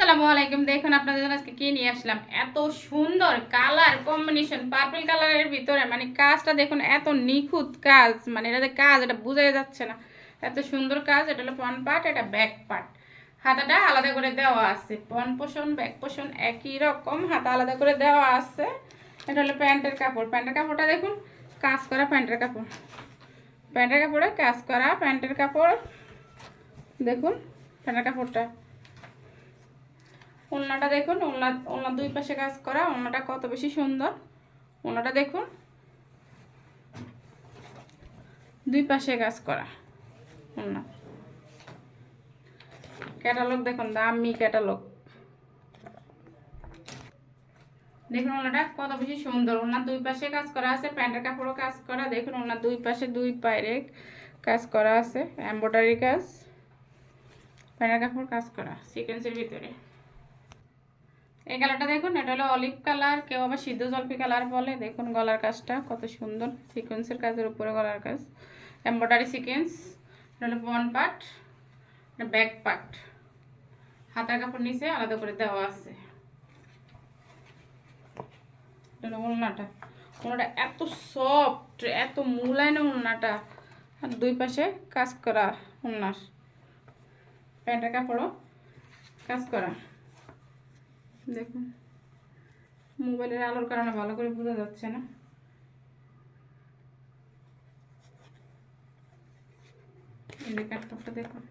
আসসালামু আলাইকুম। দেখুন আপনাদের জন্য আজকে কি নিয়ে আসলাম। এত সুন্দর কালার কম্বিনেশন, পার্পল কালারের ভিতরে মানে কাজটা দেখুন, এত নিখুঁত কাজ, মানে এটা যে কাজ এটা বোঝাই যাচ্ছে না, এত সুন্দর কাজ। এটা হলো ফ্রন্ট পার্ট, এটা ব্যাক পার্ট। হাতাটা আলাদা করে দেওয়া আছে, ফ্রন্ট পোর্শন ব্যাক পোর্শন একই রকম, হাতা আলাদা করে দেওয়া আছে। এটা হলো প্যান্টের কাপড়। প্যান্টের কাপড়টা দেখুন, কাজ করা প্যান্টের কাপড়, প্যান্টের কাপড়ে কাজ করা প্যান্টের কাপড়। দেখুন প্যান্টের কাপড়টা, ওড়নাটা দেখুন, ওড়নার দুই পাশে কাজ করা, ওড়নাটা কত বেশি সুন্দর। ওড়নাটা দেখুন, দুই পাশে কাজ করা ওড়না। ক্যাটালগ দেখুন, দামি ক্যাটালগ। দেখুন ওড়নাটা কত বেশি সুন্দর, ওড়নার দুই পাশে কাজ করা আছে, প্যান্টের কাপড়ও কাজ করা। দেখুন ওড়নার দুই পাশে দুই পায়ে কাজ করা আছে, এমব্রয়ডারি কাজ, প্যান্টের কাপড় কাজ করা সিকোয়েন্সের ভিতরে। এই কালারটা দেখুন, এটা হলো অলিভ কালার, কেউ আবার সিদ্ধ জলপি কালার বলে। দেখুন গলার কাজটা কত সুন্দর, সিকোয়েন্সের কাজের উপরে গলার কাজ, এমব্রয়ডারি সিকোয়েন্স। এটা হলো ফ্রন্ট পার্ট, এটা ব্যাক পার্ট। হাতার কাপড় নিচে আলাদা করে দেওয়া আছে। এটা হলো ওড়নাটা, ওড়নাটা এত সফট, এত মুলায়ন ওড়নাটা, আর দুই পাশে কাজ করা ওড়নার। প্যান্টের কাপড়ও কাজ করা। দেখুন মোবাইলের আলোর কারণে ভালো করে বোঝা যাচ্ছে না। এই কাপড়টা দেখুন।